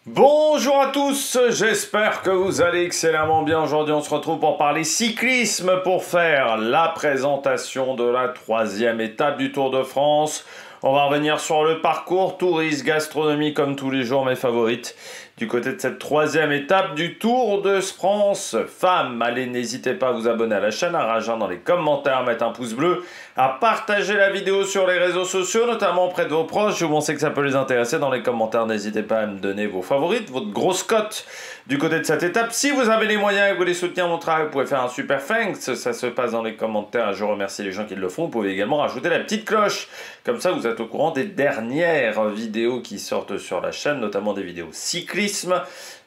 Bonjour à tous, j'espère que vous allez excellemment bien. Aujourd'hui on se retrouve pour parler cyclisme, pour faire la présentation de la 3e étape du Tour de France. On va revenir sur le parcours, tourisme, gastronomie comme tous les jours mes favorites. Du côté de cette 3e étape du Tour de France femmes, allez n'hésitez pas à vous abonner à la chaîne, à réagir dans les commentaires, à mettre un pouce bleu, à partager la vidéo sur les réseaux sociaux, notamment auprès de vos proches. Je pensez que ça peut les intéresser. Dans les commentaires, n'hésitez pas à me donner vos favorites, votre grosse cote du côté de cette étape. Si vous avez les moyens et que vous voulez soutenir mon travail, vous pouvez faire un super thanks. Ça se passe dans les commentaires. Je remercie les gens qui le font. Vous pouvez également rajouter la petite cloche. Comme ça, vous êtes au courant des dernières vidéos qui sortent sur la chaîne, notamment des vidéos cyclisme.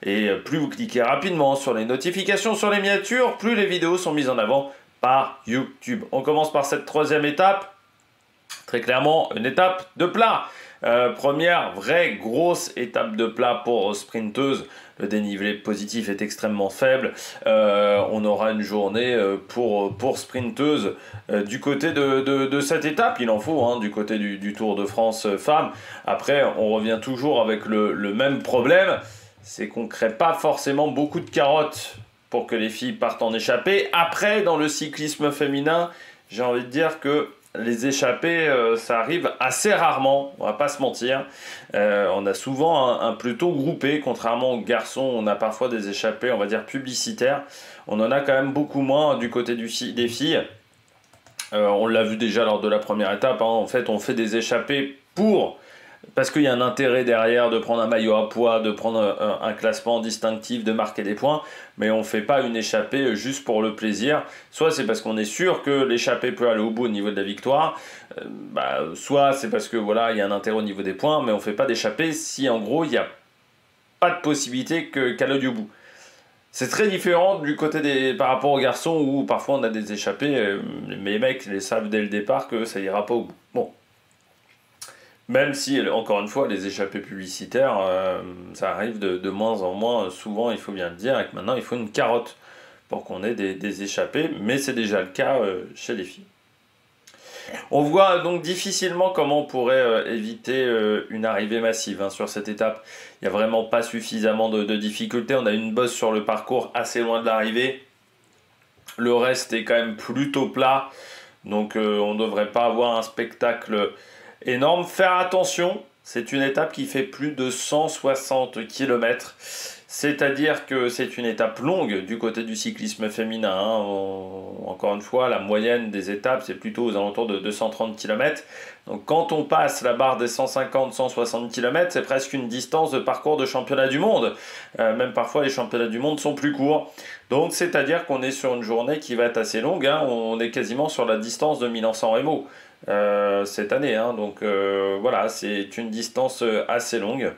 Et plus vous cliquez rapidement sur les notifications, sur les miniatures, plus les vidéos sont mises en avant par YouTube. On commence par cette 3e étape. Très clairement, une étape de plat. Première vraie grosse étape de plat pour sprinteuse. Le dénivelé positif est extrêmement faible. On aura une journée pour sprinteuse du côté de cette étape. Il en faut hein, du côté du Tour de France femmes. Après, on revient toujours avec le même problème. C'est qu'on ne crée pas forcément beaucoup de carottes pour que les filles partent en échappée. Après, dans le cyclisme féminin, j'ai envie de dire que les échappées, ça arrive assez rarement, on va pas se mentir. On a souvent un peloton groupé, contrairement aux garçons, on a parfois des échappées, on va dire publicitaires. On en a quand même beaucoup moins du côté des filles. On l'a vu déjà lors de la première étape, hein. En fait, on fait des échappées parce qu'il y a un intérêt derrière de prendre un maillot à poids, de prendre un classement distinctif, de marquer des points, mais on ne fait pas une échappée juste pour le plaisir. Soit c'est parce qu'on est sûr que l'échappée peut aller au bout au niveau de la victoire, soit c'est parce que voilà, il y a un intérêt au niveau des points, mais on ne fait pas d'échappée si en gros il n'y a pas de possibilité qu'elle aille au bout. C'est très différent du côté par rapport aux garçons où parfois on a des échappées, mais les mecs les savent dès le départ que ça ira pas au bout. Bon. Même si, encore une fois, les échappées publicitaires, ça arrive de moins en moins souvent, il faut bien le dire, et que maintenant il faut une carotte pour qu'on ait des échappées, mais c'est déjà le cas chez les filles. On voit donc difficilement comment on pourrait éviter une arrivée massive hein, sur cette étape. Il n'y a vraiment pas suffisamment de difficultés, on a une bosse sur le parcours assez loin de l'arrivée. Le reste est quand même plutôt plat, donc on ne devrait pas avoir un spectacle énorme. Faire attention, c'est une étape qui fait plus de 160 km. C'est-à-dire que c'est une étape longue du côté du cyclisme féminin. Hein. Encore une fois, la moyenne des étapes, c'est plutôt aux alentours de 230 km. Donc quand on passe la barre des 150-160 km, c'est presque une distance de parcours de championnat du monde. Même parfois, les championnats du monde sont plus courts. Donc c'est-à-dire qu'on est sur une journée qui va être assez longue. Hein. On est quasiment sur la distance de Milan-San Remo cette année. Hein. Donc voilà, c'est une distance assez longue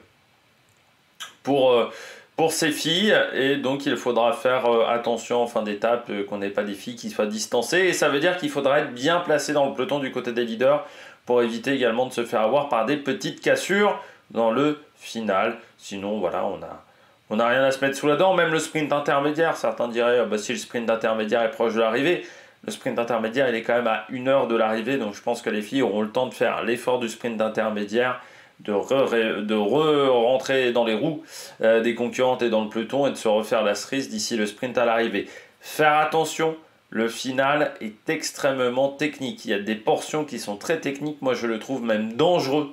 pour ces filles, et donc il faudra faire attention en fin d'étape qu'on n'ait pas des filles qui soient distancées, et ça veut dire qu'il faudra être bien placé dans le peloton du côté des leaders pour éviter également de se faire avoir par des petites cassures dans le final. Sinon voilà, on n'a rien à se mettre sous la dent. Même le sprint intermédiaire, certains diraient si le sprint intermédiaire est proche de l'arrivée, le sprint intermédiaire il est quand même à 1 heure de l'arrivée, donc je pense que les filles auront le temps de faire l'effort du sprint intermédiaire, de rentrer dans les roues des concurrentes et dans le peloton, et de se refaire la cerise d'ici le sprint à l'arrivée. Faire attention, le final est extrêmement technique. Il y a des portions qui sont très techniques, moi je le trouve même dangereux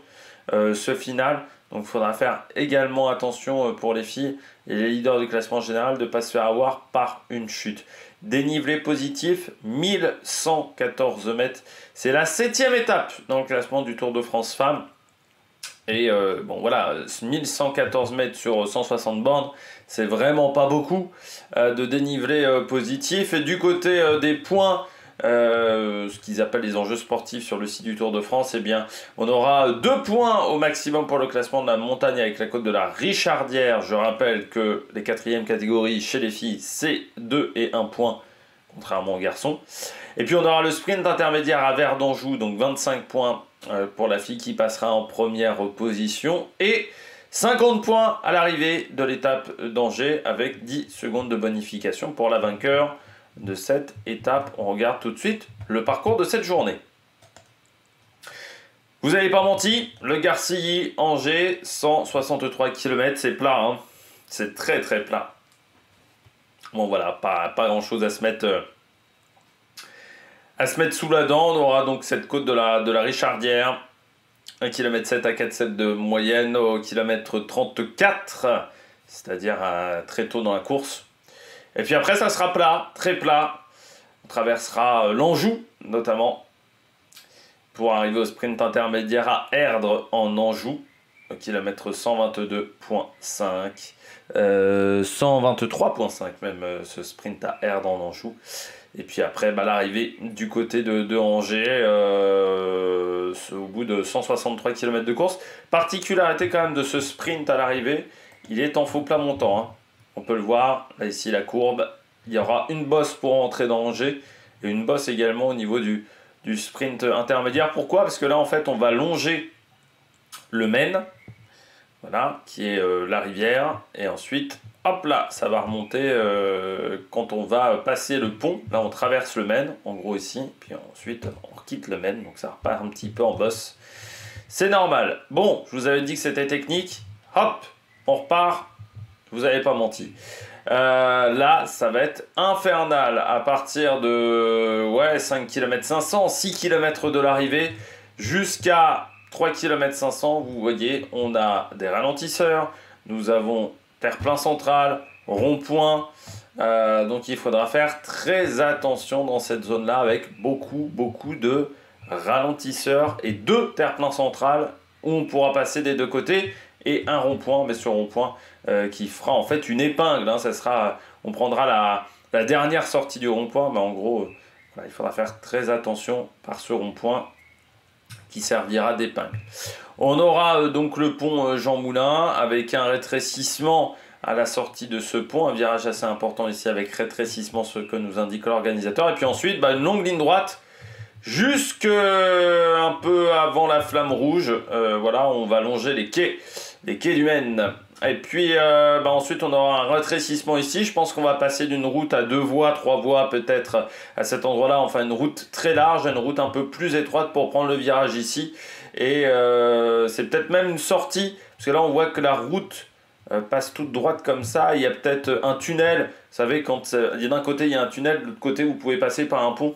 ce final. Donc il faudra faire également attention pour les filles et les leaders du classement général de ne pas se faire avoir par une chute. Dénivelé positif, 1114 mètres. C'est la 7e étape dans le classement du Tour de France femmes. Et bon voilà, 1114 mètres sur 160 bornes, c'est vraiment pas beaucoup de dénivelé positif. Et du côté des points, ce qu'ils appellent les enjeux sportifs sur le site du Tour de France, eh bien, on aura 2 points au maximum pour le classement de la montagne avec la côte de la Richardière. Je rappelle que les 4e catégories chez les filles, c'est 2 et 1 point, contrairement aux garçons. Et puis on aura le sprint intermédiaire à Verdanjou, donc 25 points pour la fille qui passera en première position, et 50 points à l'arrivée de l'étape d'Angers avec 10 secondes de bonification pour la vainqueur de cette étape. On regarde tout de suite le parcours de cette journée. Vous n'avez pas menti, le Garcilly-Angers, 163 km, c'est plat, hein. C'est très très plat. Bon voilà, pas grand chose à se mettre sous la dent. On aura donc cette côte de la Richardière, 1,7 km à 4,7 de moyenne au kilomètre 34, c'est-à-dire très tôt dans la course. Et puis après ça sera plat, très plat. On traversera l'Anjou notamment, pour arriver au sprint intermédiaire à Erdre en Anjou, au kilomètre 122,5, 123,5 même, ce sprint à Erdre en Anjou. Et puis après, l'arrivée du côté de Angers, au bout de 163 km de course. Particularité quand même de ce sprint à l'arrivée, il est en faux plat montant, hein. On peut le voir, là ici la courbe, il y aura une bosse pour entrer dans Angers, et une bosse également au niveau du sprint intermédiaire. Pourquoi? Parce que là en fait on va longer le Maine, voilà, qui est la rivière, et ensuite hop là ça va remonter quand on va passer le pont. Là on traverse le Maine en gros ici, puis ensuite on quitte le Maine, donc ça repart un petit peu en bosse, c'est normal. Bon, je vous avais dit que c'était technique, hop on repart, je vous avais pas menti. Là, ça va être infernal à partir de 5 km 500, 6 km de l'arrivée jusqu'à 3 km 500. Vous voyez, on a des ralentisseurs, nous avons terre-plein central, rond-point. Donc il faudra faire très attention dans cette zone-là avec beaucoup de ralentisseurs et 2 terre-plein central où on pourra passer des deux côtés et un rond-point, mais ce rond-point qui fera en fait une épingle, hein. Ça sera, on prendra la dernière sortie du rond-point, mais en gros, il faudra faire très attention par ce rond-point qui servira d'épingle. On aura donc le pont Jean Moulin avec un rétrécissement à la sortie de ce pont, un virage assez important ici avec rétrécissement, ce que nous indique l'organisateur, et puis ensuite une longue ligne droite jusque un peu avant la Flamme Rouge. Voilà, on va longer les quais du Maine. Et puis ensuite on aura un rétrécissement ici. Je pense qu'on va passer d'une route à 2 voies, 3 voies peut-être à cet endroit-là. Enfin une route très large, une route un peu plus étroite pour prendre le virage ici. Et c'est peut-être même une sortie, parce que là on voit que la route passe toute droite comme ça. Il y a peut-être un tunnel. Vous savez, quand d'un côté il y a un tunnel, de l'autre côté vous pouvez passer par un pont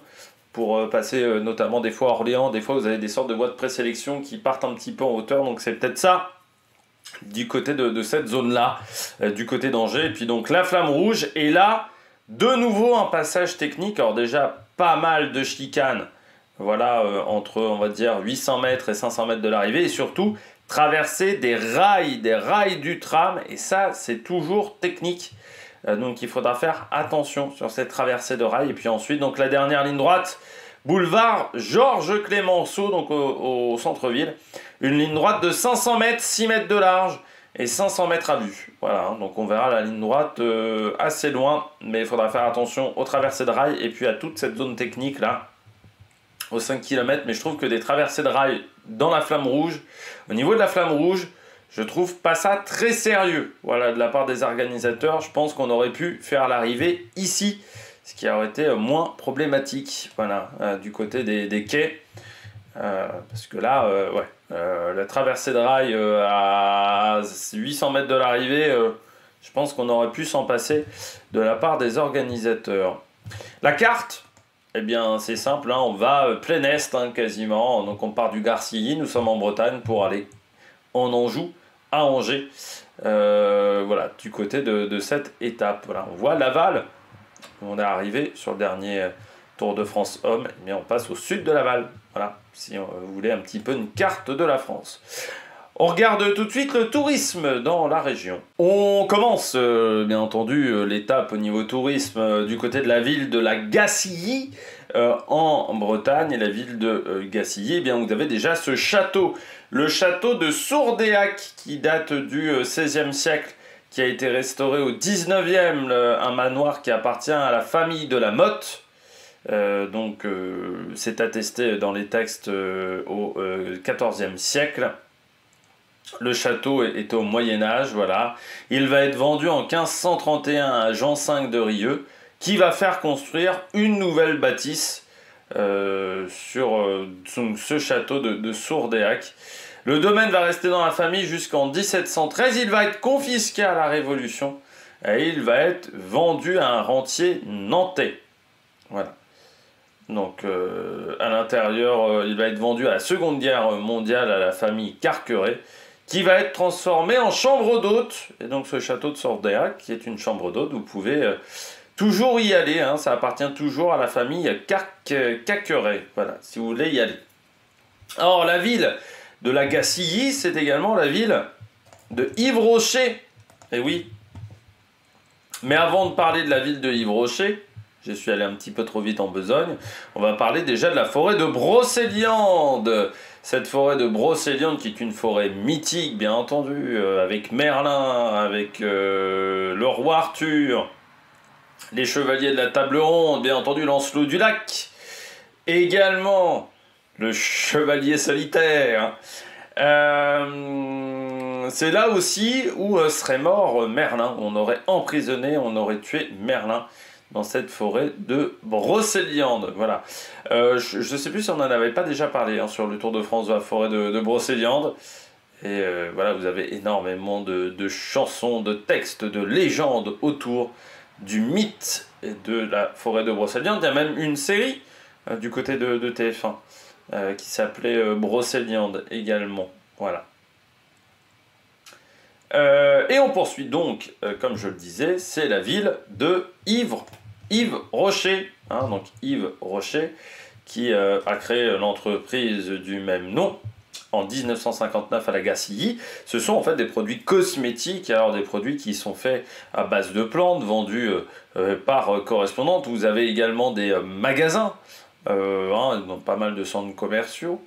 pour passer notamment des fois à Orléans. Des fois vous avez des sortes de voies de présélection qui partent un petit peu en hauteur. Donc c'est peut-être ça du côté de cette zone-là, du côté d'Angers. Et puis donc la Flamme Rouge. Et là, de nouveau un passage technique. Alors déjà, pas mal de chicanes. Voilà, entre, on va dire, 800 mètres et 500 mètres de l'arrivée. Et surtout, traverser des rails du tram. Et ça, c'est toujours technique. Donc il faudra faire attention sur cette traversée de rails. Et puis ensuite, donc la dernière ligne droite, boulevard Georges Clémenceau, donc au centre-ville. Une ligne droite de 500 mètres, 6 mètres de large et 500 mètres à vue. Voilà, donc on verra la ligne droite assez loin, mais il faudra faire attention aux traversées de rails et puis à toute cette zone technique là, aux 5 km. Mais je trouve que des traversées de rails dans la Flamme Rouge, au niveau de la Flamme Rouge, je trouve pas ça très sérieux. Voilà, de la part des organisateurs, je pense qu'on aurait pu faire l'arrivée ici, ce qui aurait été moins problématique, voilà, du côté des quais. Parce que là, la traversée de rail à 800 mètres de l'arrivée, je pense qu'on aurait pu s'en passer de la part des organisateurs. La carte, eh bien c'est simple, hein, on va plein est quasiment, donc on part du Garcilly, nous sommes en Bretagne pour aller en Anjou, à Angers, voilà, du côté de cette étape. Voilà, on voit Laval, on est arrivé sur le dernier Tour de France homme, mais on passe au sud de Laval. Voilà, si vous voulez un petit peu une carte de la France. On regarde tout de suite le tourisme dans la région. On commence, bien entendu, l'étape au niveau tourisme du côté de la ville de la Gacilly, en Bretagne. Et la ville de Gacilly, eh bien, vous avez déjà ce château, le château de Sourdéac, qui date du XVIe siècle, qui a été restauré au XIXe, un manoir qui appartient à la famille de la Motte. C'est attesté dans les textes au XIVe siècle. Le château est au Moyen-Âge, voilà. Il va être vendu en 1531 à Jean V de Rieux, qui va faire construire une nouvelle bâtisse sur ce château de Sourdéac. Le domaine va rester dans la famille jusqu'en 1713. Il va être confisqué à la Révolution et il va être vendu à un rentier nantais. Voilà. Donc à l'intérieur, il va être vendu à la Seconde Guerre mondiale à la famille Carqueret, qui va être transformé en chambre d'hôte. Et donc ce château de Sourdéac, qui est une chambre d'hôte, vous pouvez toujours y aller, hein, ça appartient toujours à la famille Carqueret, voilà, si vous voulez y aller. Alors la ville de la Gacilly, c'est également la ville de Yves-Rocher. Et oui. Mais avant de parler de la ville de Yves-Rocher, je suis allé un petit peu trop vite en besogne, on va parler déjà de la forêt de Brocéliande. Cette forêt de Brocéliande qui est une forêt mythique, bien entendu, avec Merlin, avec le roi Arthur, les chevaliers de la table ronde, bien entendu Lancelot du Lac, également le chevalier solitaire. C'est là aussi où serait mort Merlin. On aurait emprisonné, on aurait tué Merlin dans cette forêt de Brocéliande. Voilà. Je ne sais plus si on n'en avait pas déjà parlé hein, sur le Tour de France de la forêt de Brocéliande. Et voilà, vous avez énormément de chansons, de textes, de légendes autour du mythe de la forêt de Brocéliande. Il y a même une série du côté de TF1 qui s'appelait Brocéliande également. Voilà. Et on poursuit donc, comme je le disais, c'est la ville de Yves-Rocher. Hein, donc Yves Rocher qui a créé l'entreprise du même nom en 1959 à la Gacilly. Ce sont en fait des produits cosmétiques, alors des produits qui sont faits à base de plantes, vendus par correspondante. Vous avez également des magasins, dans pas mal de centres commerciaux.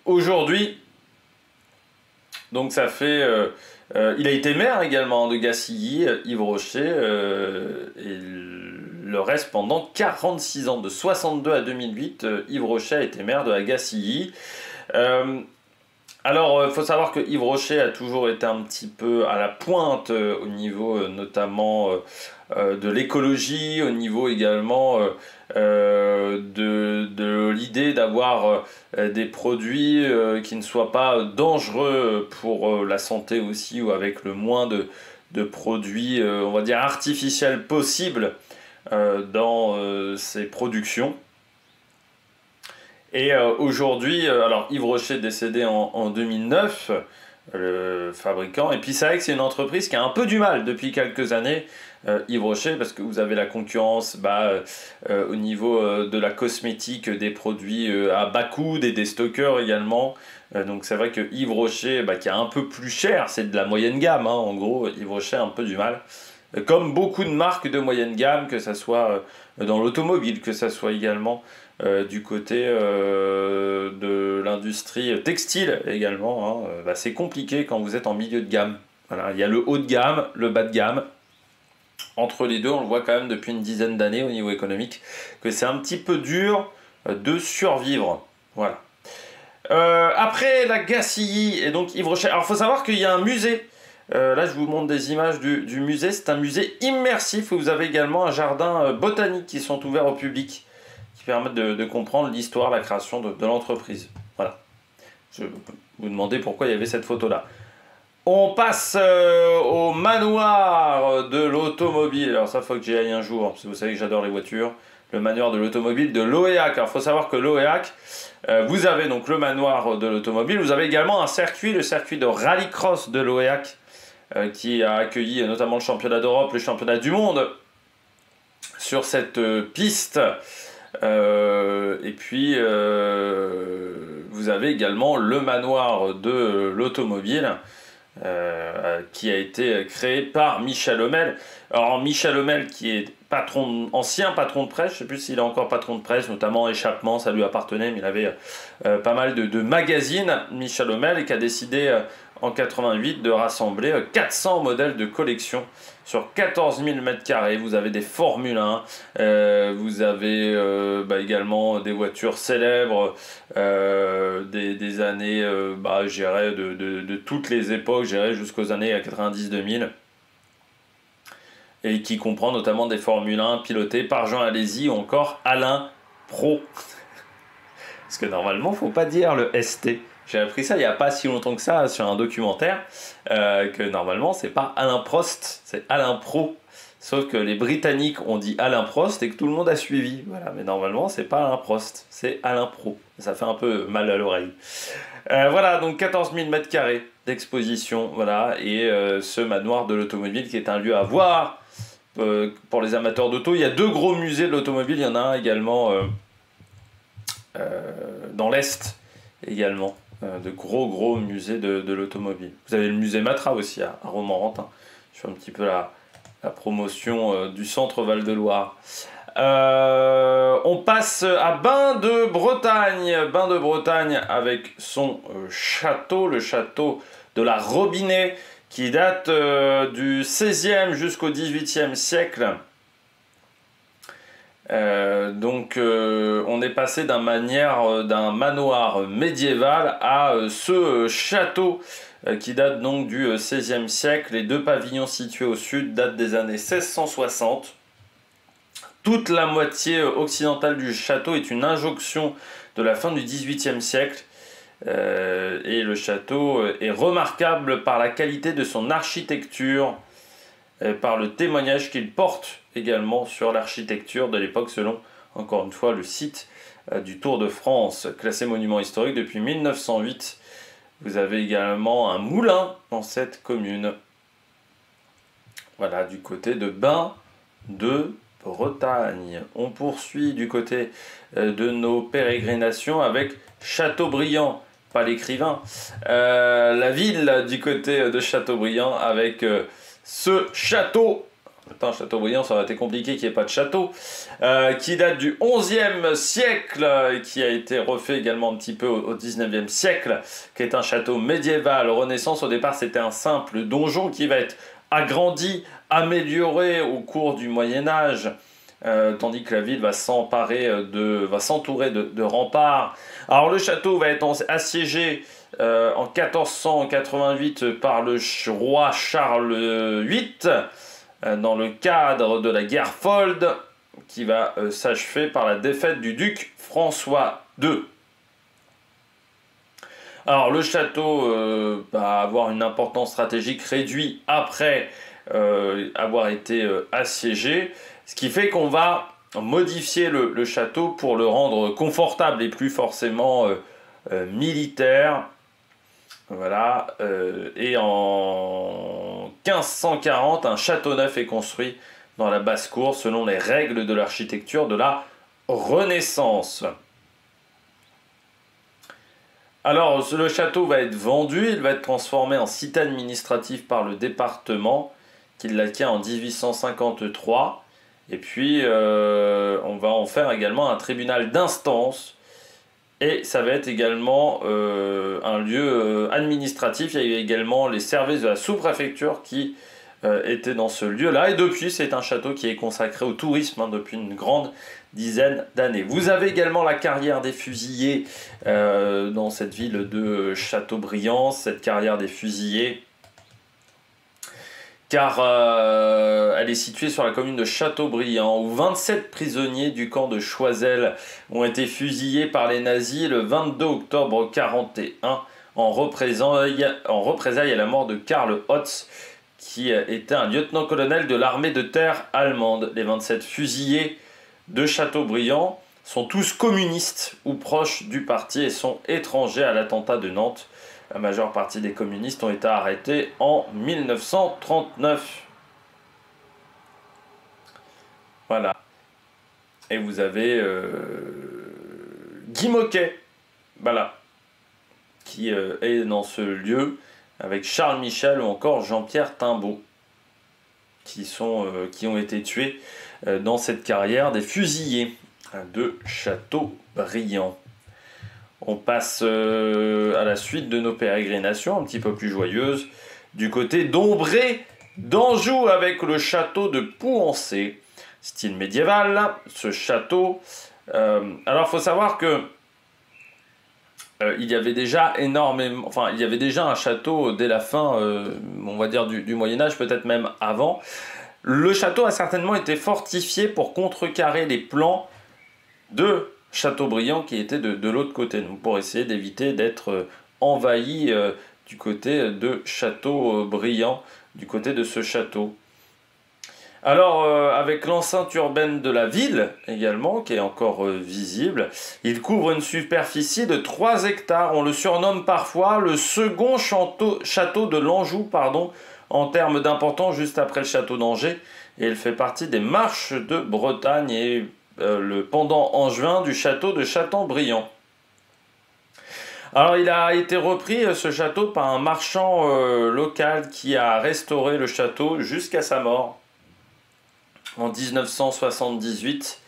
Aujourd'hui, donc ça fait... il a été maire également de Gacilly, Yves Rocher, et le reste pendant 46 ans. De 62 à 2008, Yves Rocher a été maire de la Gacilly. Alors, il faut savoir que Yves Rocher a toujours été un petit peu à la pointe au niveau notamment de l'écologie, au niveau également de l'idée d'avoir des produits qui ne soient pas dangereux pour la santé aussi, ou avec le moins de produits, on va dire, artificiels possibles dans ces productions. Et aujourd'hui, alors Yves Rocher est décédé en 2009, le fabricant, et puis c'est vrai que c'est une entreprise qui a un peu du mal depuis quelques années, Yves Rocher, parce que vous avez la concurrence au niveau de la cosmétique, des produits à bas coût, des déstockeurs également. Donc c'est vrai que Yves Rocher, qui est un peu plus cher, c'est de la moyenne gamme, hein, en gros, Yves Rocher a un peu du mal. Comme beaucoup de marques de moyenne gamme, que ce soit dans l'automobile, que ce soit également du côté de l'industrie textile également. Hein, c'est compliqué quand vous êtes en milieu de gamme. Voilà, il y a le haut de gamme, le bas de gamme. Entre les deux, on le voit quand même depuis une dizaine d'années au niveau économique, que c'est un petit peu dur de survivre. Voilà. Après la Gacilly et donc Yves Rocher. Alors il faut savoir qu'il y a un musée. Là, je vous montre des images du musée. C'est un musée immersif où vous avez également un jardin botanique qui sont ouverts au public, qui permettent de comprendre l'histoire, la création de l'entreprise. Voilà. Je vais vous demander pourquoi il y avait cette photo-là. On passe au manoir de l'automobile. Alors ça, il faut que j'y aille un jour, parce que vous savez que j'adore les voitures. Le manoir de l'automobile de l'Oéac. Alors il faut savoir que l'Oéac, vous avez donc le manoir de l'automobile. Vous avez également un circuit, le circuit de rallycross de l'Oéac, qui a accueilli notamment le championnat d'Europe, le championnat du monde sur cette piste. Et puis vous avez également le manoir de l'automobile qui a été créé par Michel Homel. Alors Michel Homel qui est ancien patron de presse, je ne sais plus s'il est encore patron de presse, notamment Échappement, ça lui appartenait, mais il avait pas mal de magazines, Michel Homel, et qui a décidé en 88 de rassembler 400 modèles de collection sur 14 000 m². Vous avez des Formule 1, vous avez également des voitures célèbres des années, je dirais, de toutes les époques, je dirais jusqu'aux années 90-2000. et qui comprend notamment des Formule 1 pilotées par Jean Alesi ou encore Alain Pro. Parce que normalement, faut pas dire le ST. J'ai appris ça il n'y a pas si longtemps que ça sur un documentaire, que normalement, c'est pas Alain Prost, c'est Alain Pro. Sauf que les Britanniques ont dit Alain Prost et que tout le monde a suivi. Voilà, mais normalement, c'est pas Alain Prost, c'est Alain Pro. Ça fait un peu mal à l'oreille. Voilà, donc 14 000 m² d'exposition, voilà, et ce manoir de l'automobile qui est un lieu à voir pour les amateurs d'auto. Il y a 2 gros musées de l'automobile, il y en a un également dans l'Est, également, de gros musées de l'automobile. Vous avez le musée Matra aussi à Romorantin. Je fais un petit peu la promotion du centre Val-de-Loire. On passe à Bain de Bretagne. Bain de Bretagne avec son château, le château de la Robinet, qui date du 16e jusqu'au 18e siècle. On est passé d'un manoir médiéval à ce château qui date donc du XVIe siècle. Les 2 pavillons situés au sud datent des années 1660. Toute la moitié occidentale du château est une injonction de la fin du XVIIIe siècle. Et le château est remarquable par la qualité de son architecture, et par le témoignage qu'il porte également sur l'architecture de l'époque selon, encore une fois, le site du Tour de France, classé monument historique depuis 1908. Vous avez également un moulin dans cette commune. Voilà, du côté de Bain de Bretagne. On poursuit du côté de nos pérégrinations avec Châteaubriand, pas l'écrivain, la ville du côté de Châteaubriand avec ce château. Attends, Châteaubriand, ça aurait été compliqué qu'il n'y ait pas de château, qui date du XIe siècle et qui a été refait également un petit peu au XIXe siècle, qui est un château médiéval, Renaissance. Au départ, c'était un simple donjon qui va être agrandi, amélioré au cours du Moyen-Âge, tandis que la ville va s'entourer de remparts. Alors le château va être assiégé en 1488 par le roi Charles VIII, dans le cadre de la guerre Fold, qui va s'achever par la défaite du duc François II. Alors le château va avoir une importance stratégique réduite après avoir été assiégé, ce qui fait qu'on va modifier le château pour le rendre confortable et plus forcément militaire. Voilà, et en 1540, un château neuf est construit dans la basse-cour selon les règles de l'architecture de la Renaissance. Alors, le château va être vendu, il va être transformé en cité administrative par le département, qui l'acquiert en 1853. Et puis, on va en faire également un tribunal d'instance. Et ça va être également un lieu administratif. Il y a eu également les services de la sous-préfecture qui étaient dans ce lieu-là. Et depuis, c'est un château qui est consacré au tourisme depuis une grande dizaine d'années. Vous avez également la carrière des fusillés dans cette ville de Châteaubriand. Cette carrière des fusillés, car elle est située sur la commune de Châteaubriand, où 27 prisonniers du camp de Choiseul ont été fusillés par les nazis le 22 octobre 1941 en représailles à la mort de Karl Hotz, qui était un lieutenant-colonel de l'armée de terre allemande. Les 27 fusillés de Châteaubriand sont tous communistes ou proches du parti et sont étrangers à l'attentat de Nantes. La majeure partie des communistes ont été arrêtés en 1939. Voilà. Et vous avez Guy Moquet, voilà, qui est dans ce lieu avec Charles Michel ou encore Jean-Pierre Timbaud, qui ont été tués dans cette carrière des fusillés de Châteaubriand. On passe à la suite de nos pérégrinations, un petit peu plus joyeuses, du côté d'Ombré d'Anjou, avec le château de Pouancé, style médiéval. Ce château, alors il faut savoir que il y avait déjà il y avait déjà un château dès la fin, on va dire du Moyen Âge, peut-être même avant. Le château a certainement été fortifié pour contrecarrer les plans de Chateaubriand qui étaient de l'autre côté, donc pour essayer d'éviter d'être envahi du côté de Chateaubriand, du côté de ce château. Alors, avec l'enceinte urbaine de la ville également, qui est encore visible, il couvre une superficie de 3 hectares. On le surnomme parfois le second château de l'Anjou, en termes d'importance, juste après le château d'Angers. Et il fait partie des marches de Bretagne et le pendant angevin du château de Chateaubriand. Alors, il a été repris, ce château, par un marchand local qui a restauré le château jusqu'à sa mort en 1978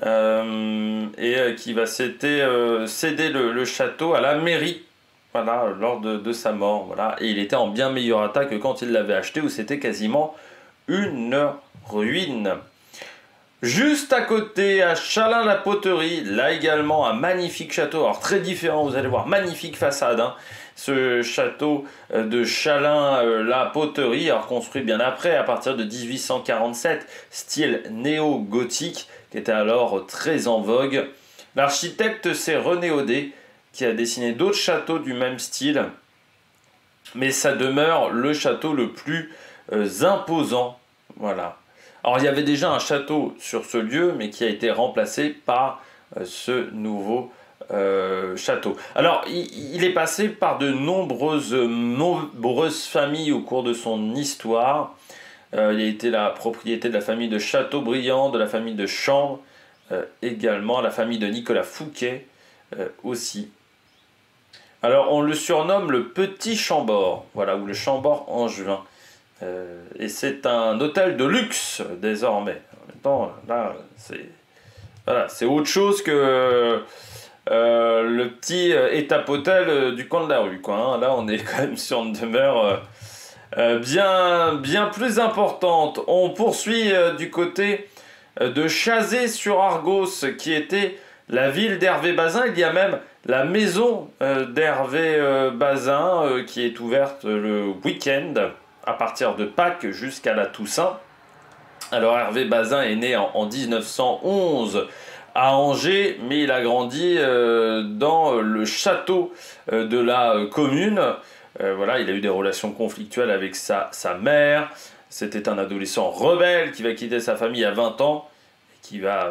et qui va céder le château à la mairie, voilà, lors de sa mort, voilà. Et il était en bien meilleur état que quand il l'avait acheté, où c'était quasiment une ruine. Juste à côté, à Chalain-la-Poterie, là également un magnifique château, alors très différent, vous allez voir, magnifique façade, hein. Ce château de Chalain-la-Poterie, alors construit bien après, à partir de 1847, style néo-gothique, qui était alors très en vogue. L'architecte, c'est René Audet, qui a dessiné d'autres châteaux du même style, mais ça demeure le château le plus imposant, voilà. Alors il y avait déjà un château sur ce lieu, mais qui a été remplacé par ce nouveau château. Alors il est passé par de nombreuses familles au cours de son histoire. Il a été la propriété de la famille de Chateaubriand, de la famille de Chambres, également la famille de Nicolas Fouquet aussi. Alors on le surnomme le Petit Chambord, voilà, ou le Chambord angevin. Et c'est un hôtel de luxe désormais. En même temps, là, c'est autre chose que le petit étape-hôtel du coin de la rue, quoi, hein. Là, on est quand même sur une demeure bien plus importante. On poursuit du côté de Chazé-sur-Argos, qui était la ville d'Hervé Bazin. Il y a même la maison d'Hervé Bazin qui est ouverte le week-end, à partir de Pâques jusqu'à la Toussaint. Alors Hervé Bazin est né en 1911 à Angers, mais il a grandi dans le château de la commune. Voilà, il a eu des relations conflictuelles avec sa mère. C'était un adolescent rebelle qui va quitter sa famille à 20 ans, et qui va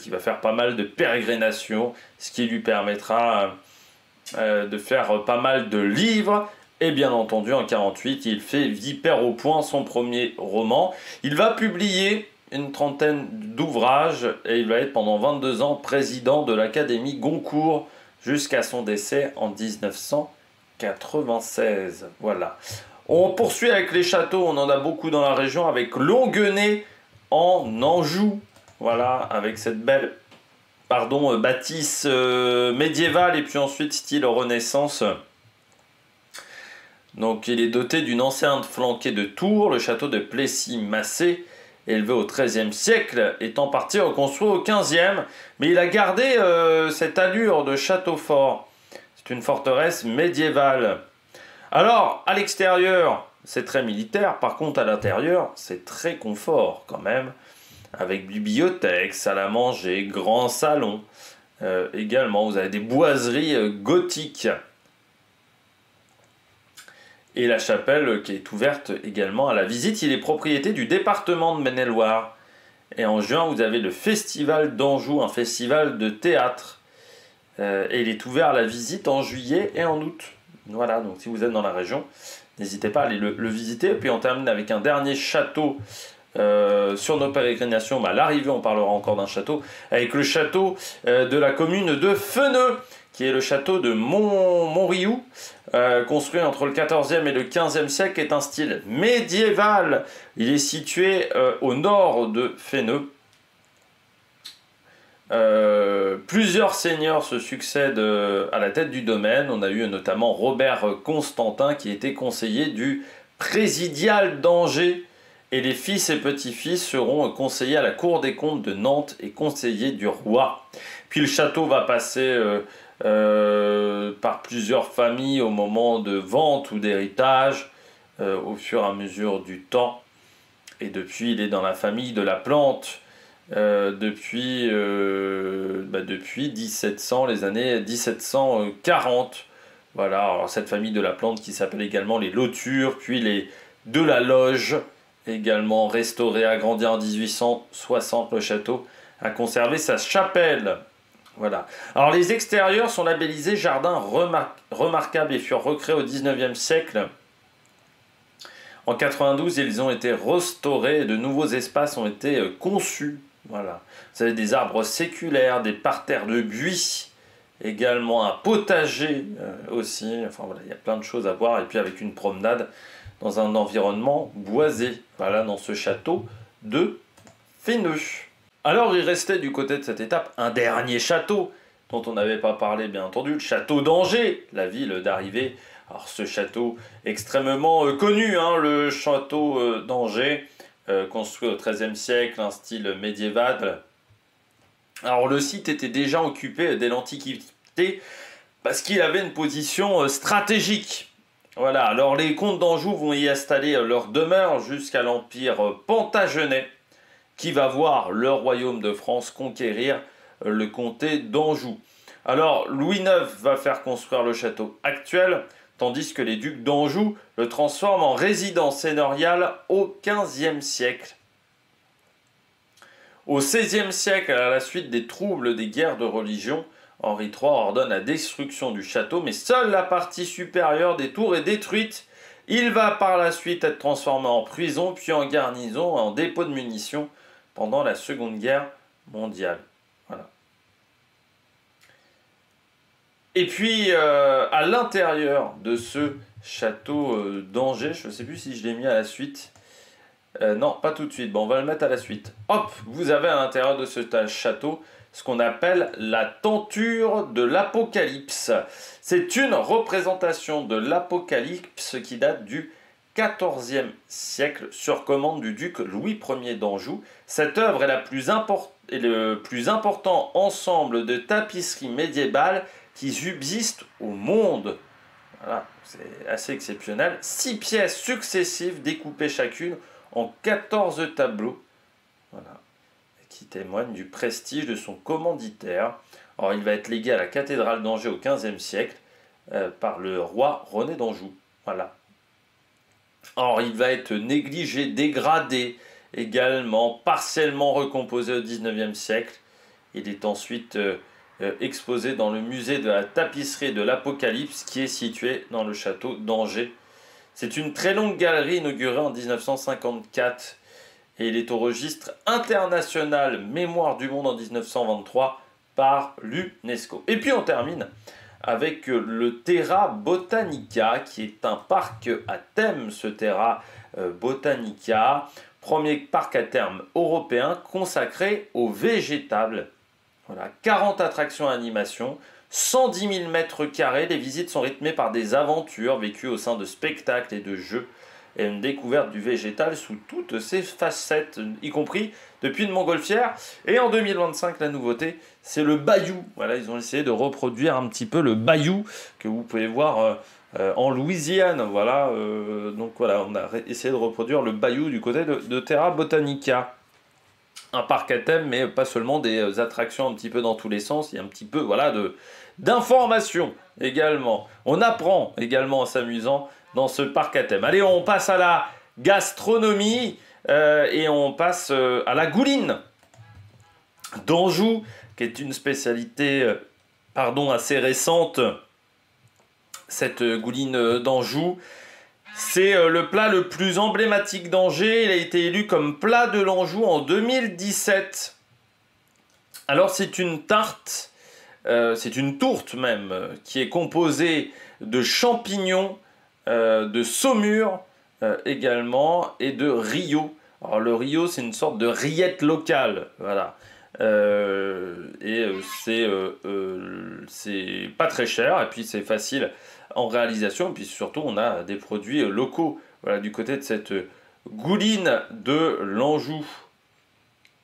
qui va faire pas mal de pérégrinations, ce qui lui permettra de faire pas mal de livres. Et bien entendu, en 1948, il fait Vipère au point, son premier roman. Il va publier une trentaine d'ouvrages et il va être pendant 22 ans président de l'Académie Goncourt jusqu'à son décès en 1996. Voilà. On poursuit avec les châteaux, on en a beaucoup dans la région, avec Longuenay en Anjou. Voilà, avec cette belle bâtisse médiévale et puis ensuite style Renaissance. Donc il est doté d'une enceinte flanquée de tours, le château de Plessis-Massé, élevé au XIIIe siècle, est en partie reconstruit au XVe, mais il a gardé cette allure de château fort. C'est une forteresse médiévale. Alors, à l'extérieur, c'est très militaire, par contre à l'intérieur, c'est très confort quand même, avec bibliothèque, salle à manger, grand salon. Également, vous avez des boiseries gothiques. Et la chapelle qui est ouverte également à la visite. Il est propriété du département de Maine-et-Loire. Et en juin, vous avez le Festival d'Anjou, un festival de théâtre. Et il est ouvert à la visite en juillet et en août. Voilà, donc si vous êtes dans la région, n'hésitez pas à aller le visiter. Et puis on termine avec un dernier château sur nos pérégrinations. À l'arrivée, on parlera encore d'un château, avec le château de la commune de Feneux, qui est le château de Montrioux, construit entre le XIVe et le XVe siècle, est un style médiéval. Il est situé au nord de Feneux. Plusieurs seigneurs se succèdent à la tête du domaine. On a eu notamment Robert Constantin, qui était conseiller du présidial d'Angers, et les fils et petits-fils seront conseillers à la Cour des comptes de Nantes et conseillers du roi. Puis le château va passer par plusieurs familles au moment de vente ou d'héritage au fur et à mesure du temps. Et depuis, il est dans la famille de la Plante depuis 1700, les années 1740. Voilà, alors cette famille de la Plante qui s'appelle également les Lautures, puis les de la Loge, également restauré, agrandi en 1860, le château a conservé sa chapelle. Voilà. Alors les extérieurs sont labellisés jardins remarquables et furent recréés au 19e siècle. En 92, ils ont été restaurés et de nouveaux espaces ont été conçus. Voilà. Vous avez des arbres séculaires, des parterres de buis, également un potager aussi. Enfin voilà, il y a plein de choses à voir. Et puis avec une promenade dans un environnement boisé. Voilà, dans ce château de Féneux. Alors il restait du côté de cette étape un dernier château dont on n'avait pas parlé bien entendu, le château d'Angers, la ville d'arrivée. Alors ce château extrêmement connu, hein, le château d'Angers, construit au XIIIe siècle, un style médiéval. Alors le site était déjà occupé dès l'Antiquité parce qu'il avait une position stratégique. Voilà, alors les comtes d'Anjou vont y installer leur demeure jusqu'à l'Empire Plantagenet, qui va voir le royaume de France conquérir le comté d'Anjou. Alors Louis IX va faire construire le château actuel, tandis que les ducs d'Anjou le transforment en résidence seigneuriale au XVe siècle. Au XVIe siècle, à la suite des troubles des guerres de religion, Henri III ordonne la destruction du château, mais seule la partie supérieure des tours est détruite. Il va par la suite être transformé en prison, puis en garnison, en dépôt de munitions pendant la Seconde Guerre mondiale. Voilà. Et puis, à l'intérieur de ce château d'Angers, je ne sais plus si je l'ai mis à la suite. Non, pas tout de suite. Bon, on va le mettre à la suite. Hop, vous avez à l'intérieur de ce château ce qu'on appelle la tenture de l'Apocalypse. C'est une représentation de l'Apocalypse qui date du XIVe siècle sur commande du duc Louis Ier d'Anjou. Cette œuvre est le plus important ensemble de tapisseries médiévales qui subsistent au monde. Voilà, c'est assez exceptionnel. 6 pièces successives découpées chacune en 14 tableaux. Voilà, qui témoignent du prestige de son commanditaire. Alors, il va être légué à la cathédrale d'Angers au XVe siècle par le roi René d'Anjou. Voilà. Alors, il va être négligé, dégradé, également partiellement recomposé au XIXe siècle. Il est ensuite exposé dans le musée de la tapisserie de l'Apocalypse qui est situé dans le château d'Angers. C'est une très longue galerie inaugurée en 1954 et il est au registre international Mémoire du monde en 1923 par l'UNESCO. Et puis on termine avec le Terra Botanica qui est un parc à thème, ce Terra Botanica, premier parc à terme européen consacré aux végétables. Voilà, 40 attractions et animations, 110 000 mètres carrés, les visites sont rythmées par des aventures vécues au sein de spectacles et de jeux et une découverte du végétal sous toutes ses facettes, y compris depuis une montgolfière. Et en 2025, la nouveauté, c'est le bayou. Voilà, ils ont essayé de reproduire un petit peu le bayou que vous pouvez voir en Louisiane. Voilà, donc voilà, on a essayé de reproduire le bayou du côté de Terra Botanica. Un parc à thème, mais pas seulement des attractions un petit peu dans tous les sens, il y a un petit peu voilà, d'informations également. On apprend également en s'amusant dans ce parc à thème. Allez, on passe à la gastronomie et on passe à la gouline d'Anjou, qui est une spécialité assez récente. Cette gouline d'Anjou, c'est le plat le plus emblématique d'Angers. Il a été élu comme plat de l'Anjou en 2017. Alors c'est une tarte, c'est une tourte même, qui est composée de champignons, de saumure également, et de rio. Alors le rio, c'est une sorte de rillette locale, voilà. C'est pas très cher, et puis c'est facile en réalisation, et puis surtout on a des produits locaux, voilà, du côté de cette gouline de l'Anjou.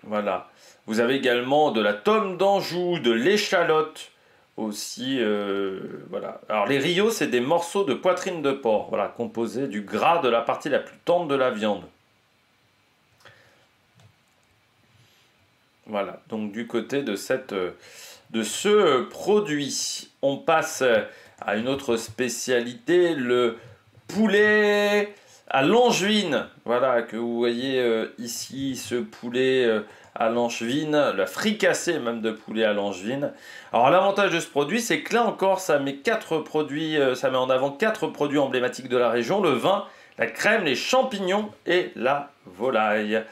Voilà. Vous avez également de la tome d'Anjou, de l'échalote aussi, voilà. Alors les rios, c'est des morceaux de poitrine de porc, voilà, composés du gras de la partie la plus tendre de la viande. Voilà, donc du côté de ce produit. On passe à une autre spécialité, le poulet à l'angevine. Voilà, que vous voyez ici, ce poulet à l'angevine, la fricassée même de poulet à l'angevine. Alors l'avantage de ce produit, c'est que là encore, ça met ça met en avant 4 produits emblématiques de la région, le vin, la crème, les champignons et la volaille.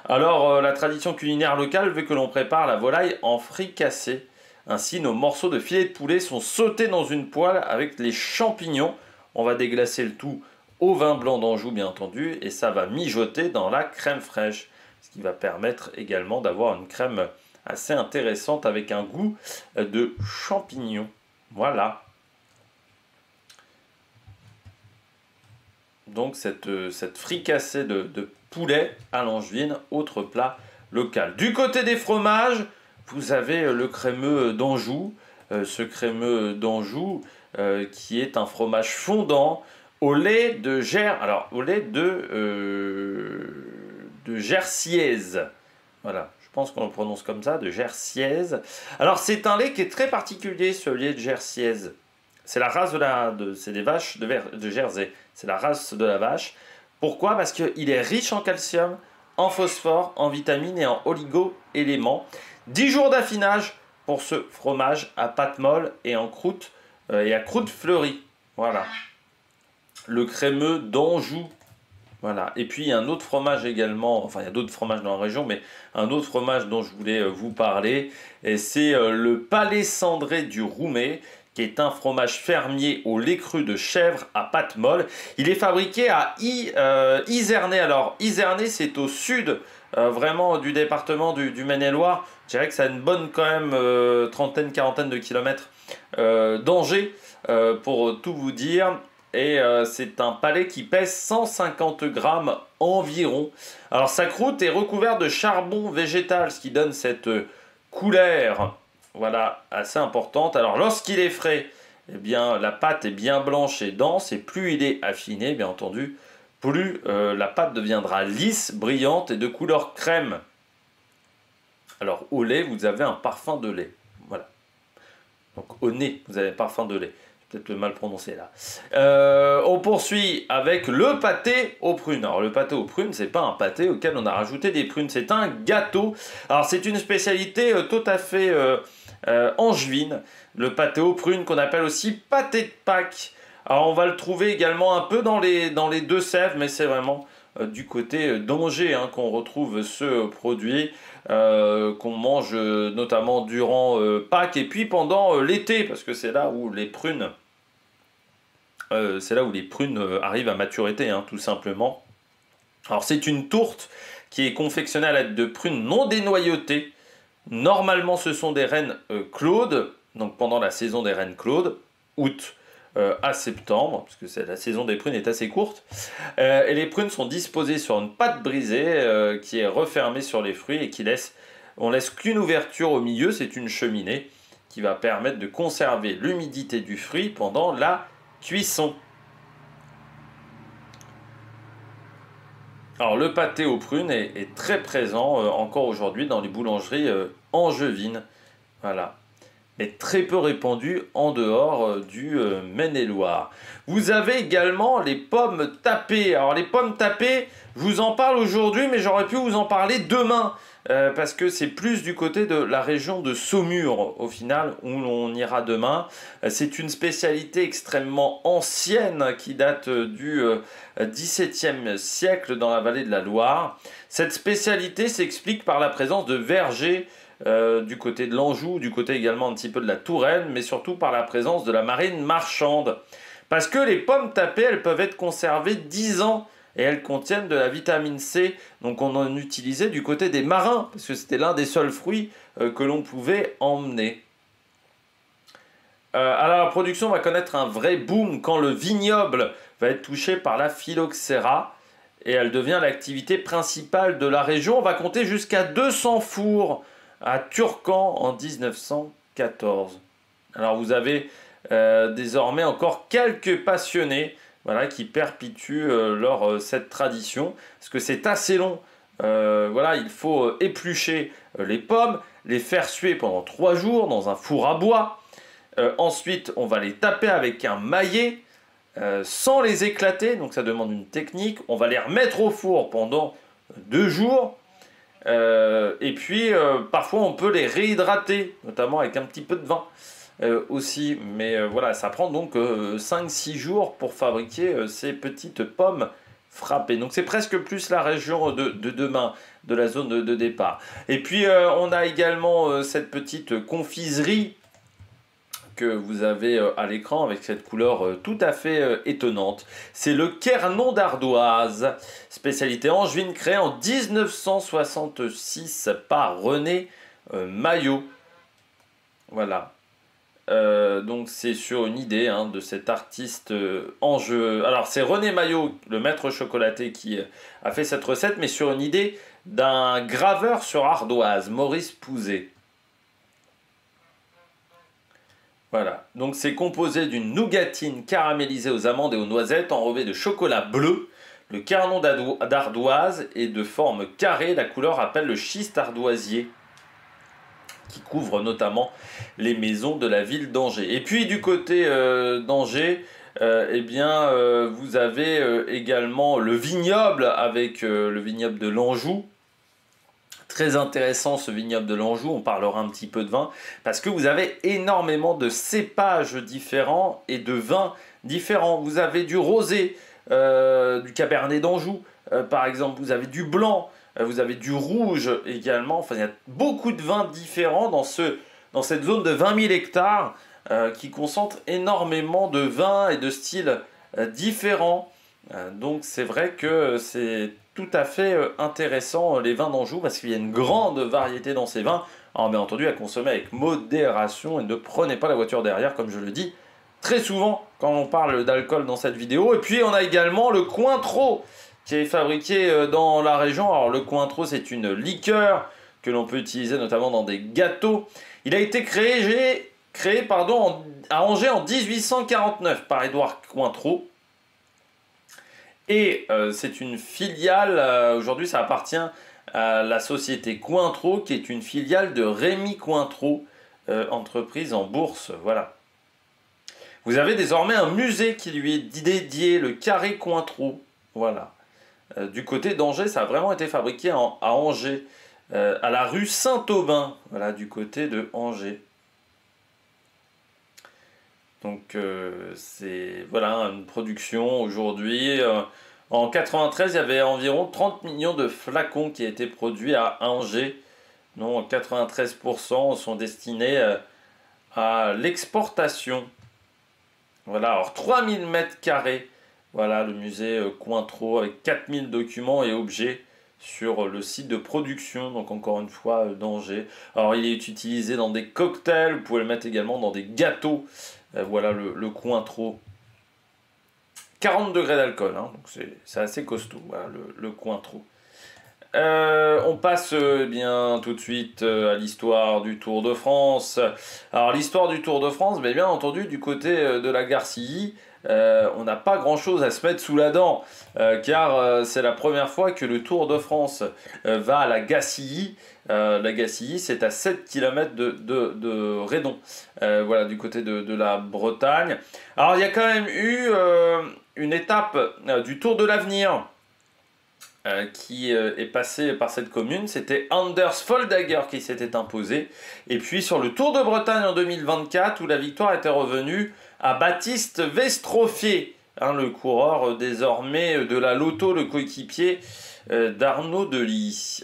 Alors la tradition culinaire locale veut que l'on prépare la volaille en fricassée. Ainsi, nos morceaux de filet de poulet sont sautés dans une poêle avec les champignons. On va déglacer le tout au vin blanc d'Anjou, bien entendu, et ça va mijoter dans la crème fraîche, ce qui va permettre également d'avoir une crème assez intéressante avec un goût de champignons. Voilà. Donc cette fricassée de poulet à l'angevine, autre plat local. Du côté des fromages, vous avez le crémeux d'Anjou. Ce crémeux d'Anjou qui est un fromage fondant au lait de Jersiaise. Voilà, je pense qu'on le prononce comme ça, de Jersiaise. Alors c'est un lait qui est très particulier, ce lait de Jersiaise. C'est la race c'est des vaches de Jersey. C'est la race de la vache. Pourquoi? Parce qu'il est riche en calcium, en phosphore, en vitamines et en oligo-éléments. 10 jours d'affinage pour ce fromage à pâte molle et en croûte et à croûte fleurie. Voilà. Le crémeux d'Anjou. Voilà. Et puis il y a un autre fromage également, enfin il y a d'autres fromages dans la région, mais un autre fromage dont je voulais vous parler, et c'est le palais cendré du Roumet, qui est un fromage fermier au lait cru de chèvre à pâte molle. Il est fabriqué à Izernay. Alors Izernay, c'est au sud vraiment du département du Maine-et-Loire. Je dirais que ça a une bonne quand même trentaine, quarantaine de kilomètres d'Angers, pour tout vous dire. Et c'est un palais qui pèse 150 grammes environ. Alors sa croûte est recouverte de charbon végétal, ce qui donne cette couleur, voilà, assez importante. Alors lorsqu'il est frais, eh bien la pâte est bien blanche et dense, et plus il est affiné, bien entendu, plus la pâte deviendra lisse, brillante et de couleur crème. Alors au lait, vous avez un parfum de lait. Voilà. Donc au nez, vous avez un parfum de lait. Peut-être le mal prononcé là. On poursuit avec le pâté aux prunes. Alors le pâté aux prunes, c'est pas un pâté auquel on a rajouté des prunes, c'est un gâteau. Alors c'est une spécialité tout à fait angevine, le pâté aux prunes qu'on appelle aussi pâté de Pâques. Alors on va le trouver également un peu dans les Deux-Sèvres, mais c'est vraiment du côté d'Angers qu'on retrouve ce produit. Qu'on mange notamment durant Pâques et puis pendant l'été, parce que c'est là où les prunes arrivent à maturité, tout simplement. Alors c'est une tourte qui est confectionnée à l'aide de prunes non dénoyautées. Normalement ce sont des reines Claude, donc pendant la saison des reines Claude, août à septembre, parce que la saison des prunes est assez courte. Et les prunes sont disposées sur une pâte brisée qui est refermée sur les fruits et on laisse qu'une ouverture au milieu, c'est une cheminée qui va permettre de conserver l'humidité du fruit pendant la cuisson. Alors le pâté aux prunes est très présent encore aujourd'hui dans les boulangeries angevines. Voilà. Est très peu répandu en dehors du Maine-et-Loire. Vous avez également les pommes tapées. Alors les pommes tapées, je vous en parle aujourd'hui, mais j'aurais pu vous en parler demain, parce que c'est plus du côté de la région de Saumur, au final, où l'on ira demain. C'est une spécialité extrêmement ancienne qui date du XVIIe siècle dans la vallée de la Loire. Cette spécialité s'explique par la présence de vergers du côté de l'Anjou, du côté également un petit peu de la Touraine, mais surtout par la présence de la marine marchande. Parce que les pommes tapées, elles peuvent être conservées 10 ans et elles contiennent de la vitamine C, donc on en utilisait du côté des marins, parce que c'était l'un des seuls fruits que l'on pouvait emmener. Alors la production va connaître un vrai boom quand le vignoble va être touché par la phylloxéra, et elle devient l'activité principale de la région. On va compter jusqu'à 200 fours à Turcan en 1914. Alors vous avez désormais encore quelques passionnés, voilà, qui perpétuent cette tradition, parce que c'est assez long Voilà, il faut éplucher les pommes, les faire suer pendant 3 jours dans un four à bois. Ensuite, on va les taper avec un maillet sans les éclater, donc ça demande une technique. On va les remettre au four pendant 2 jours. Et puis, parfois, on peut les réhydrater, notamment avec un petit peu de vin aussi. Mais voilà, ça prend donc 5-6 jours pour fabriquer ces petites pommes frappées. Donc, c'est presque plus la région de demain, de la zone de départ. Et puis, on a également cette petite confiserie que vous avez à l'écran avec cette couleur tout à fait étonnante. C'est le Quernon d'Ardoise, spécialité angevine créée en 1966 par René Maillot. Voilà. Donc c'est sur une idée de cet artiste angevin. Alors c'est René Maillot, le maître chocolaté, qui a fait cette recette, mais sur une idée d'un graveur sur ardoise, Maurice Pouzet. Voilà, donc c'est composé d'une nougatine caramélisée aux amandes et aux noisettes enrobée de chocolat bleu. Le Quernon d'Ardoise est de forme carrée, la couleur rappelle le schiste ardoisier qui couvre notamment les maisons de la ville d'Angers. Et puis du côté d'Angers, vous avez également le vignoble avec le vignoble de l'Anjou. Très intéressant ce vignoble de l'Anjou, on parlera un petit peu de vin, parce que vous avez énormément de cépages différents et de vins différents. Vous avez du rosé, du cabernet d'Anjou, par exemple, vous avez du blanc, vous avez du rouge également. Enfin, il y a beaucoup de vins différents dans cette zone de 20 000 hectares qui concentre énormément de vins et de styles différents. Donc c'est vrai que c'est tout à fait intéressant les vins d'Anjou parce qu'il y a une grande variété dans ces vins. Alors bien entendu à consommer avec modération et ne prenez pas la voiture derrière comme je le dis très souvent quand on parle d'alcool dans cette vidéo. Et puis on a également le Cointreau qui est fabriqué dans la région. Alors le Cointreau c'est une liqueur que l'on peut utiliser notamment dans des gâteaux. Il a été créé à Angers en 1849 par Édouard Cointreau. Et c'est une filiale, aujourd'hui ça appartient à la société Cointreau, qui est une filiale de Rémy Cointreau, entreprise en bourse. Voilà. Vous avez désormais un musée qui lui est dédié, le Carré Cointreau. Voilà. Du côté d'Angers, ça a vraiment été fabriqué à Angers, à la rue Saint-Aubin, voilà, du côté de Angers. Donc c'est voilà une production aujourd'hui. En 93, il y avait environ 30 millions de flacons qui étaient produits à Angers. Non, 93% sont destinés à l'exportation. Voilà, alors 3000 mètres carrés. Voilà le musée Cointreau avec 4000 documents et objets sur le site de production, donc encore une fois d'Angers. Alors il est utilisé dans des cocktails, vous pouvez le mettre également dans des gâteaux. Voilà le Cointreau. 40 degrés d'alcool, donc c'est assez costaud, voilà, le Cointreau. On passe bien tout de suite à l'histoire du Tour de France. Alors l'histoire du Tour de France, bien entendu du côté de la Garcilly, on n'a pas grand chose à se mettre sous la dent car c'est la première fois que le Tour de France va à la Gacilly. La Gacilly, c'est à 7 km de Redon, voilà, du côté de la Bretagne. Alors il y a quand même eu une étape du Tour de l'Avenir qui est passé par cette commune. C'était Anders Foldager qui s'était imposé. Et puis sur le Tour de Bretagne en 2024, où la victoire était revenue à Baptiste Vestroffier, le coureur désormais de la Lotto, le coéquipier d'Arnaud Delis.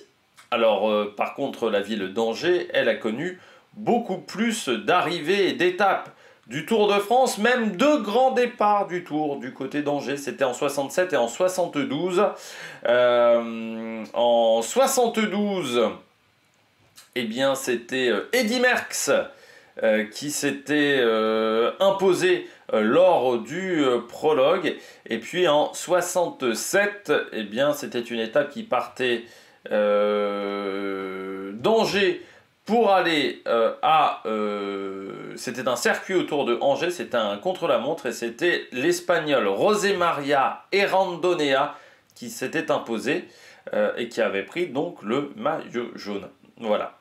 Alors par contre, la ville d'Angers, elle a connu beaucoup plus d'arrivées et d'étapes du Tour de France, même 2 grands départs du Tour du côté d'Angers. C'était en 67 et en 72. En 72, c'était Eddy Merckx qui s'était imposé lors du prologue. Et puis en 67, c'était une étape qui partait d'Angers pour aller c'était un circuit autour de Angers, c'était un contre-la-montre et c'était l'Espagnol José María Errandonea qui s'était imposé. et qui avait pris donc le maillot jaune. Voilà.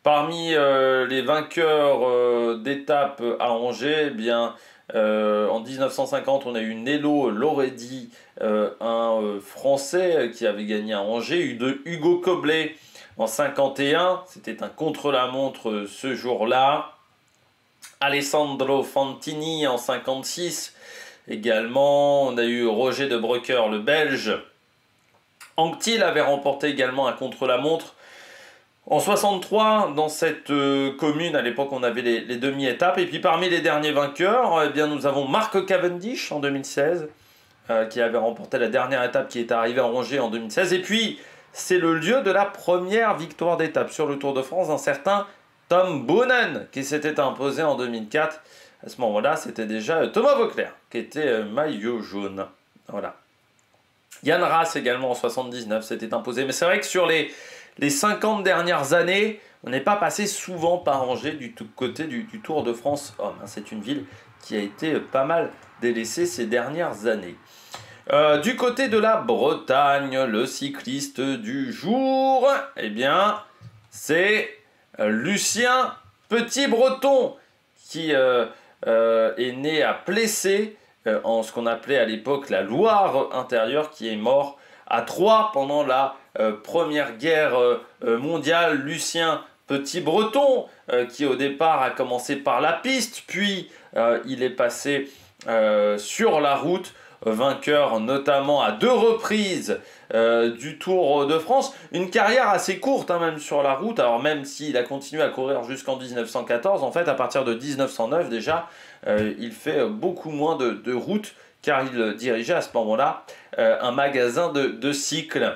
Parmi les vainqueurs d'étape à Angers, eh bien, en 1950, on a eu Nello Loredi, un Français qui avait gagné à Angers, Hugo Coblet en 51, c'était un contre-la-montre ce jour-là. Alessandro Fantini en 56 également. On a eu Roger de Brecker, le Belge. Anquetil avait remporté également un contre-la-montre. En 63, dans cette commune, à l'époque on avait les demi-étapes. Et puis parmi les derniers vainqueurs, eh bien, nous avons Mark Cavendish en 2016, qui avait remporté la dernière étape qui est arrivée à Angers en 2016. Et puis, c'est le lieu de la première victoire d'étape sur le Tour de France d'un certain Tom Boonen, qui s'était imposé en 2004. À ce moment-là, c'était déjà Thomas Voeckler, qui était maillot jaune. Voilà. Yann Ras également en 79 s'était imposé. Mais c'est vrai que sur les 50 dernières années, on n'est pas passé souvent par Angers du côté du Tour de France homme. C'est une ville qui a été pas mal délaissée ces dernières années. Du côté de la Bretagne, le cycliste du jour, eh bien, c'est Lucien Petit-Breton, qui est né à Plessé, en ce qu'on appelait à l'époque la Loire intérieure, qui est mort à Troyes pendant la Première Guerre mondiale. Lucien Petit-Breton, qui au départ a commencé par la piste, puis il est passé sur la route, vainqueur notamment à 2 reprises du Tour de France. Une carrière assez courte, même sur la route, alors même s'il a continué à courir jusqu'en 1914, en fait à partir de 1909 déjà, il fait beaucoup moins de route, car il dirigeait à ce moment-là un magasin de cycles.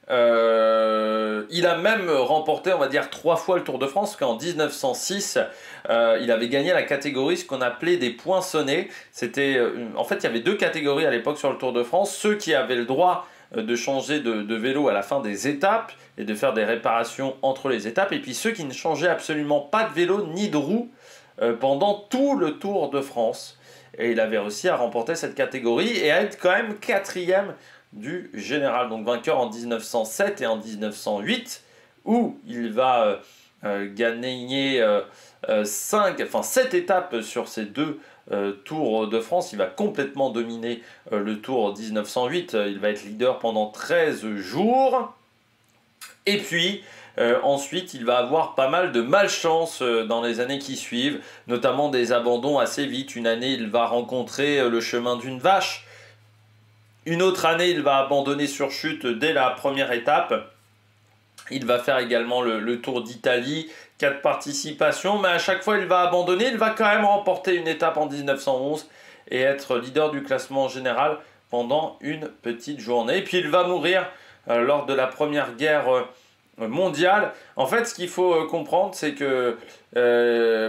Il a même remporté, on va dire, 3 fois le Tour de France, qu'en 1906, il avait gagné la catégorie, ce qu'on appelait des poinçonnés. C'était, en fait, il y avait 2 catégories à l'époque sur le Tour de France. Ceux qui avaient le droit de changer de vélo à la fin des étapes et de faire des réparations entre les étapes, et puis ceux qui ne changeaient absolument pas de vélo ni de roue pendant tout le Tour de France. Et il avait réussi à remporter cette catégorie et à être quand même 4e du général, donc vainqueur en 1907 et en 1908, où il va gagner 7 étapes sur ces 2 Tours de France. Il va complètement dominer le Tour 1908, il va être leader pendant 13 jours, et puis ensuite il va avoir pas mal de malchance dans les années qui suivent, notamment des abandons assez vite. Une année il va rencontrer le chemin d'une vache. Une autre année, il va abandonner sur chute dès la première étape. Il va faire également le Tour d'Italie, 4 participations, mais à chaque fois il va abandonner. Il va quand même remporter une étape en 1911 et être leader du classement général pendant une petite journée. Et puis il va mourir lors de la Première Guerre mondiale. En fait, ce qu'il faut comprendre, c'est que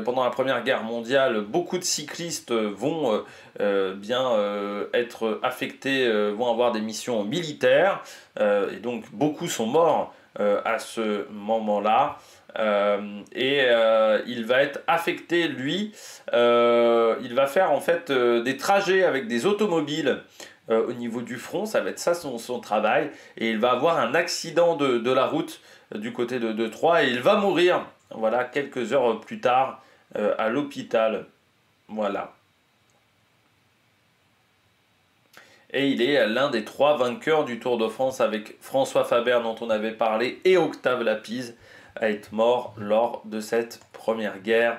pendant la Première Guerre mondiale, beaucoup de cyclistes vont être affectés, vont avoir des missions militaires, et donc beaucoup sont morts à ce moment-là. Il va être affecté, lui, il va faire en fait des trajets avec des automobiles au niveau du front, ça va être ça son travail, et il va avoir un accident de la route du côté de Troyes, et il va mourir, voilà, quelques heures plus tard à l'hôpital. Voilà. Et il est l'un des 3 vainqueurs du Tour de France, avec François Faber dont on avait parlé et Octave Lapise, à être mort lors de cette Première Guerre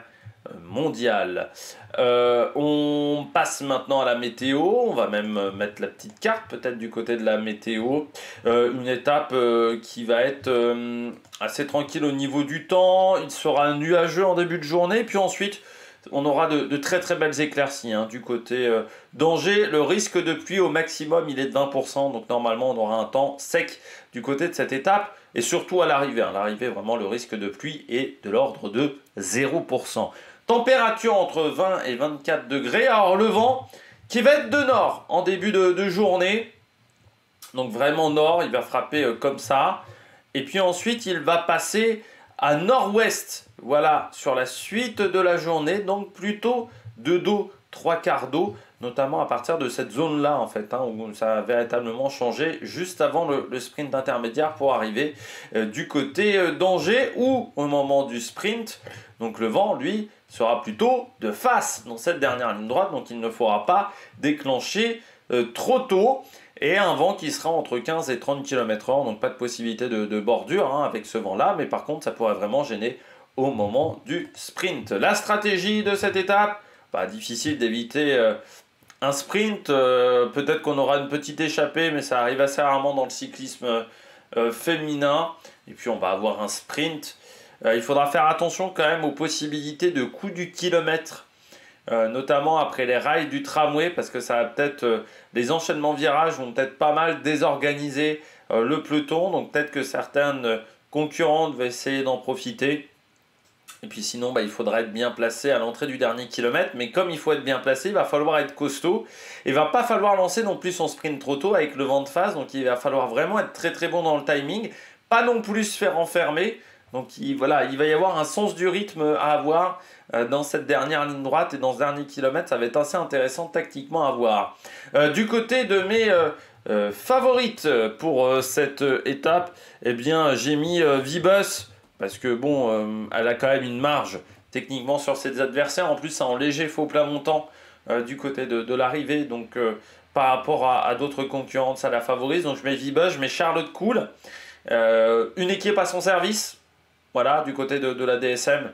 mondiale. On passe maintenant à la météo. On va même mettre la petite carte peut-être du côté de la météo. Une étape qui va être assez tranquille au niveau du temps. Il sera nuageux en début de journée, puis ensuite on aura de très très belles éclaircies du côté d'Angers. Le risque de pluie au maximum il est de 20%, donc normalement on aura un temps sec du côté de cette étape, et surtout à l'arrivée. À l'arrivée, vraiment, le risque de pluie est de l'ordre de 0%. Température entre 20 et 24 degrés. Alors le vent qui va être de nord en début de journée, donc vraiment nord, il va frapper comme ça, et puis ensuite il va passer à nord-ouest, voilà, sur la suite de la journée, donc plutôt de dos, 3/4 d'eau, notamment à partir de cette zone-là, en fait, hein, où ça a véritablement changé juste avant le sprint intermédiaire pour arriver du côté d'Angers, où au moment du sprint, donc le vent, lui, sera plutôt de face dans cette dernière ligne droite, donc il ne faudra pas déclencher trop tôt. Et un vent qui sera entre 15 et 30 km/h, donc pas de possibilité de bordure hein, avec ce vent-là, mais par contre ça pourrait vraiment gêner au moment du sprint. La stratégie de cette étape, bah, difficile d'éviter un sprint, peut-être qu'on aura une petite échappée, mais ça arrive assez rarement dans le cyclisme féminin, et puis on va avoir un sprint. Il faudra faire attention quand même aux possibilités de coup du kilomètre, notamment après les rails du tramway, parce que ça va peut-être les enchaînements virages vont peut-être pas mal désorganiser le peloton, donc peut-être que certaines concurrentes vont essayer d'en profiter. Et puis sinon, bah, il faudra être bien placé à l'entrée du dernier kilomètre, mais comme il faut être bien placé, il va falloir être costaud. Il va pas falloir lancer non plus son sprint trop tôt avec le vent de face, donc il va falloir vraiment être très très bon dans le timing, pas non plus se faire enfermer. Donc voilà, il va y avoir un sens du rythme à avoir dans cette dernière ligne droite et dans ce dernier kilomètre. Ça va être assez intéressant tactiquement à voir. Du côté de mes favorites pour cette étape, eh bien j'ai mis Vibus parce que bon, elle a quand même une marge techniquement sur ses adversaires. En plus, c'est en léger faux plat montant du côté de l'arrivée. Donc par rapport à d'autres concurrentes, ça la favorise. Donc je mets Vibus, je mets Charlotte Kool. Une équipe à son service. Voilà, du côté de la DSM,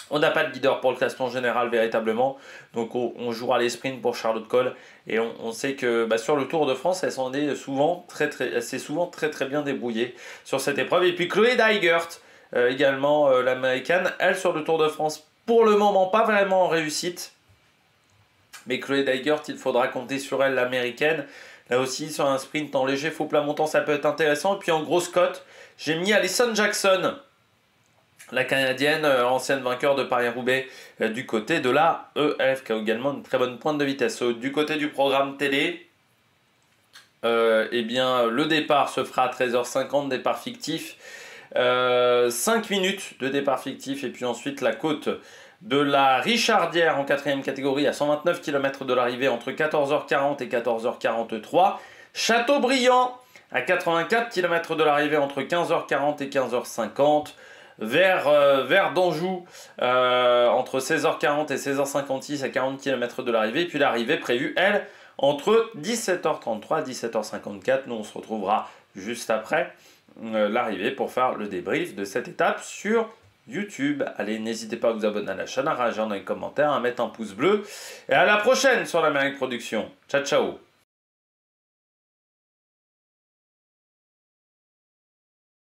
on n'a pas de leader pour le classement général véritablement, donc on jouera les sprints pour Charlotte Kool, et on sait que bah, sur le Tour de France, elle s'en est souvent très bien débrouillée sur cette épreuve. Et puis Chloé Dygert, également l'américaine, elle sur le Tour de France, pour le moment pas vraiment en réussite, mais Chloé Dygert, il faudra compter sur elle, l'américaine. Là aussi, sur un sprint en léger faux plat montant, ça peut être intéressant. Et puis en grosse cote, j'ai mis Alison Jackson, la Canadienne, ancienne vainqueur de Paris-Roubaix, du côté de la EF, qui a également une très bonne pointe de vitesse. Du côté du programme télé, eh bien, le départ se fera à 13h50, départ fictif. 5 minutes de départ fictif, et puis ensuite la côte de la Richardière en 4e catégorie à 129 km de l'arrivée entre 14h40 et 14h43. Châteaubriand à 84 km de l'arrivée entre 15h40 et 15h50. Vers d'Anjou entre 16h40 et 16h56 à 40 km de l'arrivée. Puis l'arrivée prévue, elle, entre 17h33 et 17h54. Nous, on se retrouvera juste après l'arrivée pour faire le débrief de cette étape sur YouTube. Allez, n'hésitez pas à vous abonner à la chaîne, à réagir dans les commentaires, à mettre un pouce bleu. Et à la prochaine sur l'Amérique Production. Ciao, ciao.